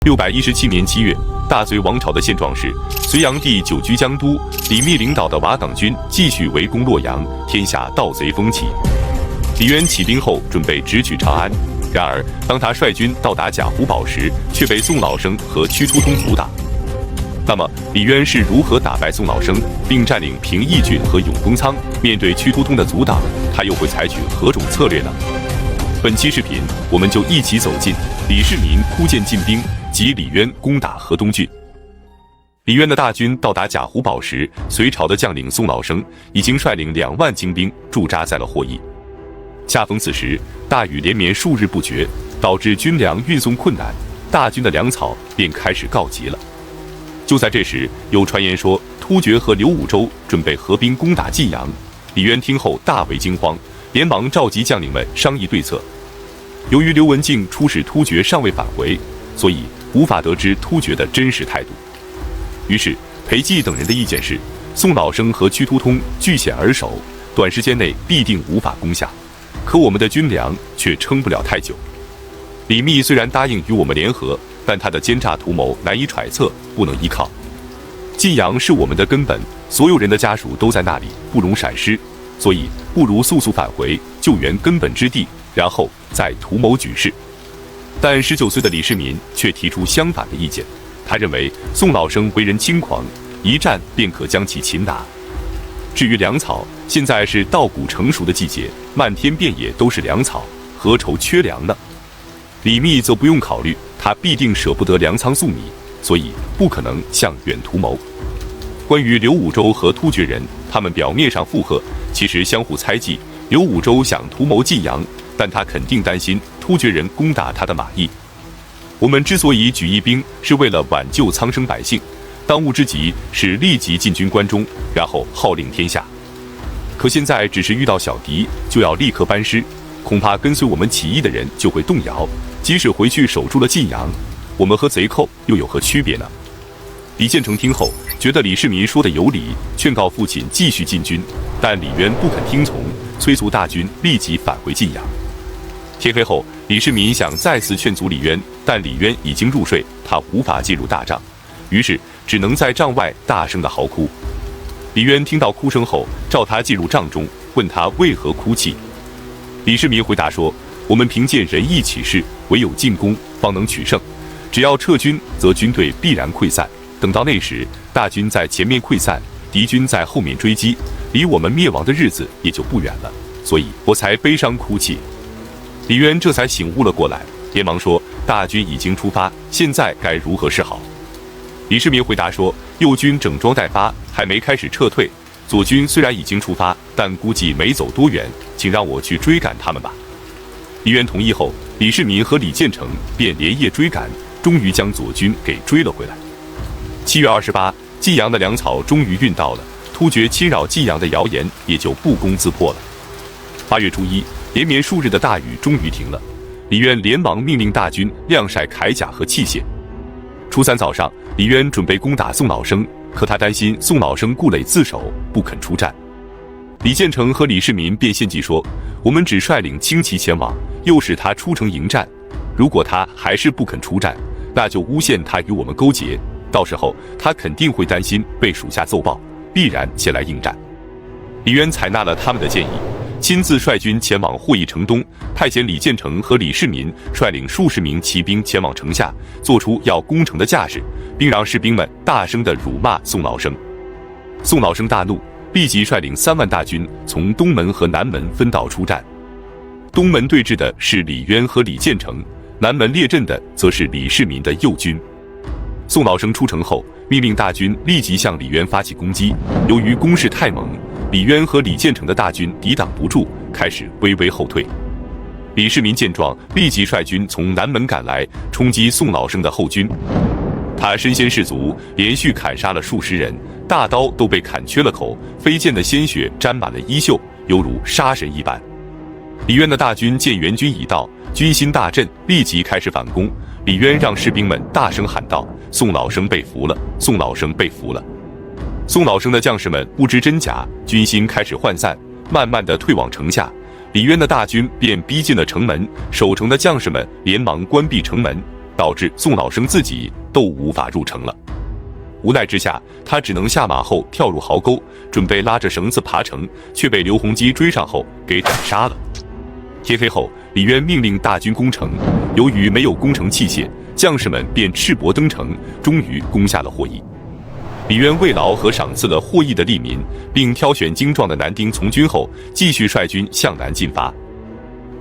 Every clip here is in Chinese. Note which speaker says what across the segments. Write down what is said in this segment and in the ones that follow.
Speaker 1: 617年7月，大隋王朝的现状是，隋炀帝久居江都，李密领导的瓦岗军继续围攻洛阳，天下盗贼风起。李渊起兵后，准备直取长安，然而当他率军到达贾湖堡时，却被宋老生和屈突通阻挡。那么，李渊是如何打败宋老生，并占领平邑郡和永丰仓？面对屈突通的阻挡，他又会采取何种策略呢？本期视频，我们就一起走进李世民哭谏进兵及李渊攻打河东郡。李渊的大军到达贾湖堡时，隋朝的将领宋老生已经率领2万精兵驻扎在了霍邑。恰逢此时，大雨连绵数日不绝，导致军粮运送困难，大军的粮草便开始告急了。就在这时，有传言说突厥和刘武周准备合兵攻打晋阳。李渊听后大为惊慌，连忙召集将领们商议对策。由于刘文静出使突厥尚未返回，所以无法得知突厥的真实态度。于是裴寂等人的意见是，宋老生和屈突通据险而守，短时间内必定无法攻下，可我们的军粮却撑不了太久。李密虽然答应与我们联合，但他的奸诈图谋难以揣测，不能依靠。晋阳是我们的根本，所有人的家属都在那里，不容闪失，所以不如速速返回，救援根本之地，然后再图谋举事。但19岁的李世民却提出相反的意见，他认为宋老生为人轻狂，一战便可将其擒拿。至于粮草，现在是稻谷成熟的季节，漫天遍野都是粮草，何愁缺粮呢？李密则不用考虑，他必定舍不得粮仓粟米，所以不可能向远图谋。关于刘武周和突厥人，他们表面上附和，其实相互猜忌。刘武周想图谋晋阳，但他肯定担心突厥人攻打他的马邑。我们之所以举义兵，是为了挽救苍生百姓，当务之急是立即进军关中，然后号令天下。可现在只是遇到小敌，就要立刻班师，恐怕跟随我们起义的人就会动摇。即使回去守住了晋阳，我们和贼寇又有何区别呢？李建成听后觉得李世民说的有理，劝告父亲继续进军，但李渊不肯听从，催促大军立即返回晋阳。天黑后，李世民想再次劝阻李渊，但李渊已经入睡，他无法进入大帐，于是只能在帐外大声地嚎哭。李渊听到哭声后，召他进入帐中，问他为何哭泣。李世民回答说，我们凭借仁义起事，唯有进攻方能取胜，只要撤军，则军队必然溃散，等到那时，大军在前面溃散，敌军在后面追击，离我们灭亡的日子也就不远了，所以我才悲伤哭泣。李渊这才醒悟了过来，连忙说，大军已经出发，现在该如何是好？李世民回答说，右军整装待发，还没开始撤退，左军虽然已经出发，但估计没走多远，请让我去追赶他们吧。李渊同意后，李世民和李建成便连夜追赶，终于将左军给追了回来。7月28，晋阳的粮草终于运到了，突厥侵扰晋阳的谣言也就不攻自破了。8月初1，连绵数日的大雨终于停了，李渊连忙命令大军晾晒铠甲和器械。初3早上，李渊准备攻打宋老生，可他担心宋老生顾垒自守，不肯出战。李建成和李世民便献计说，我们只率领轻骑前往，诱使他出城迎战，如果他还是不肯出战，那就诬陷他与我们勾结，到时候他肯定会担心被属下奏报，必然前来应战。李渊采纳了他们的建议，亲自率军前往霍邑城东，派遣李建成和李世民率领数十名骑兵前往城下，做出要攻城的架势，并让士兵们大声地辱骂宋老生。宋老生大怒，立即率领3万大军从东门和南门分道出战。东门对峙的是李渊和李建成，南门列阵的则是李世民的右军。宋老生出城后，命令大军立即向李渊发起攻击，由于攻势太猛，李渊和李建成的大军抵挡不住，开始微微后退。李世民见状，立即率军从南门赶来，冲击宋老生的后军。他身先士卒，连续砍杀了数十人，大刀都被砍缺了口，飞溅的鲜血沾满了衣袖，犹如杀神一般。李渊的大军见援军已到，军心大振，立即开始反攻。李渊让士兵们大声喊道，宋老生被俘了，宋老生被俘了。宋老生的将士们不知真假，军心开始涣散，慢慢地退往城下。李渊的大军便逼近了城门，守城的将士们连忙关闭城门。导致宋老生自己都无法入城了。无奈之下，他只能下马后跳入壕沟，准备拉着绳子爬城，却被刘弘基追上后给斩杀了。天黑后，李渊命令大军攻城，由于没有攻城器械，将士们便赤膊登城，终于攻下了霍邑。李渊慰劳和赏赐了霍邑的利民，并挑选精壮的男丁从军后，继续率军向南进发。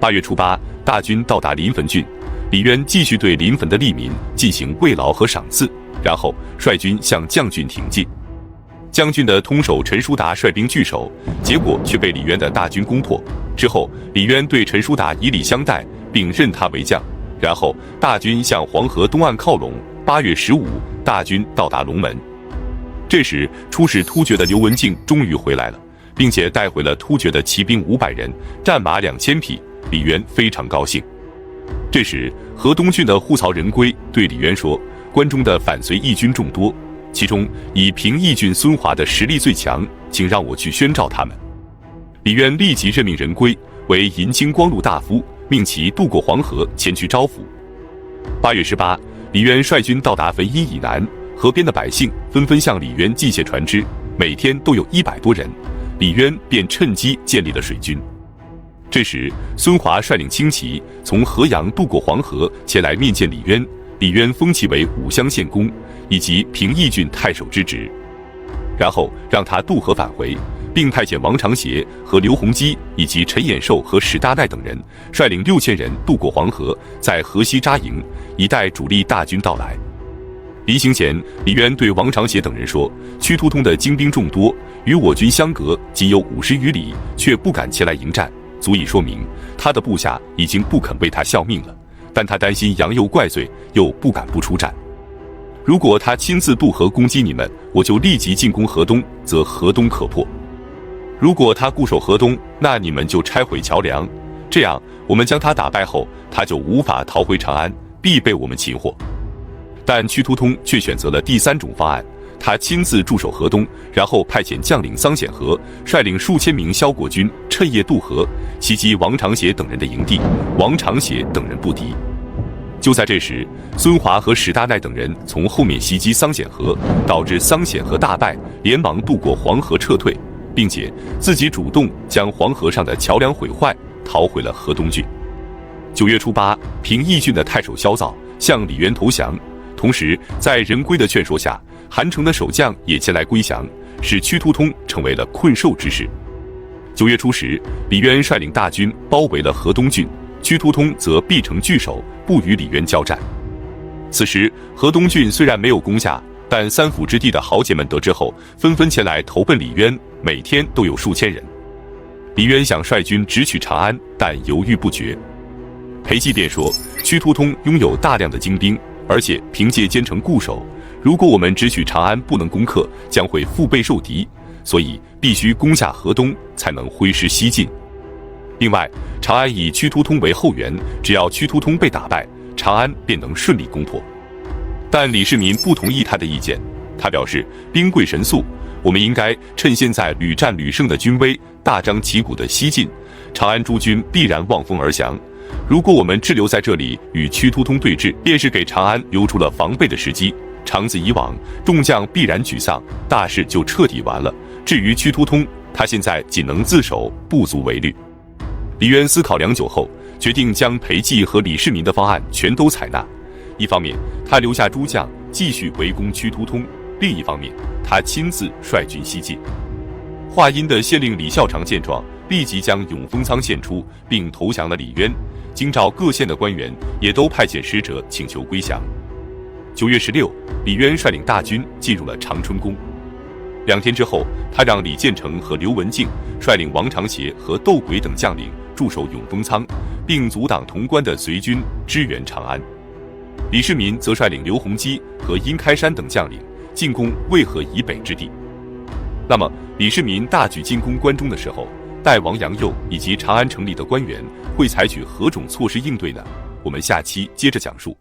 Speaker 1: 8月初8，大军到达临汾郡，李渊继续对临汾的利民进行慰劳和赏赐，然后率军向绛郡挺进。绛郡的通守陈叔达率兵据守，结果却被李渊的大军攻破。之后，李渊对陈叔达以礼相待，并任他为将。然后，大军向黄河东岸靠拢。8月15，大军到达龙门。这时，出使突厥的刘文静终于回来了，并且带回了突厥的骑兵500人，战马2000匹。李渊非常高兴。这时，河东郡的户曹仁圭对李渊说：“关中的反隋义军众多，其中以平邑郡孙华的实力最强，请让我去宣召他们。”李渊立即任命仁圭为银京光禄大夫，命其渡过黄河前去招抚。8月18，李渊率军到达汾阴以南，河边的百姓纷纷向李渊寄械船只，每天都有100多人。李渊便趁机建立了水军。这时，孙华率领轻骑从河阳渡过黄河前来面见李渊，李渊封其为武乡县公，以及平邑郡太守之职，然后让他渡河返回，并派遣王长协和刘弘基以及陈衍寿和史大鼐等人率领6000人渡过黄河，在河西扎营，以待主力大军到来。临行前，李渊对王长协等人说：“屈突通的精兵众多，与我军相隔仅有50余里，却不敢前来迎战，足以说明他的部下已经不肯为他效命了。但他担心杨佑怪罪，又不敢不出战。如果他亲自渡河攻击你们，我就立即进攻河东，则河东可破；如果他固守河东，那你们就拆毁桥梁，这样我们将他打败后，他就无法逃回长安，必被我们擒获。”但屈突通却选择了第3种方案，他亲自驻守河东，然后派遣将领桑显和率领数千名萧国军趁夜渡河，袭击王长协等人的营地，王长协等人不敌。就在这时，孙华和史大鼐等人从后面袭击桑显和，导致桑显和大败，连忙渡过黄河撤退，并且自己主动将黄河上的桥梁毁坏，逃回了河东郡。9月初8，平邑郡的太守萧造向李渊投降。同时，在仁圭的劝说下，韩城的守将也前来归降，使屈突通成为了困兽之势。9月初10，李渊率领大军包围了河东郡，屈突通则闭城据守，不与李渊交战。此时，河东郡虽然没有攻下，但三府之地的豪杰们得知后，纷纷前来投奔李渊，每天都有数千人。李渊想率军直取长安，但犹豫不决。裴寂便说：“屈突通拥有大量的精兵，而且凭借坚城固守，如果我们直取长安不能攻克，将会腹背受敌，所以必须攻下河东，才能挥师西进。另外，长安以屈突通为后援，只要屈突通被打败，长安便能顺利攻破。”但李世民不同意他的意见，他表示：“兵贵神速，我们应该趁现在屡战屡胜的军威，大张旗鼓的西进，长安诸军必然望风而降。如果我们滞留在这里与屈突通对峙，便是给长安留出了防备的时机。长此以往，众将必然沮丧，大事就彻底完了。至于屈突通，他现在仅能自守，不足为虑。”李渊思考良久后，决定将裴寂和李世民的方案全都采纳。一方面，他留下诸将继续围攻屈突通；另一方面，他亲自率军西进。华阴的县令李孝常见状，立即将永丰仓献出，并投降了李渊。京兆各县的官员也都派遣使者请求归降。9月16，李渊率领大军进入了长春宫。2天之后，他让李建成和刘文静率领王长协和窦轨等将领驻守永丰仓，并阻挡潼关的隋军支援长安。李世民则率领刘弘基和殷开山等将领进攻渭河以北之地。那么，李世民大举进攻关中的时候，代王杨佑以及长安城里的官员会采取何种措施应对呢？我们下期接着讲述。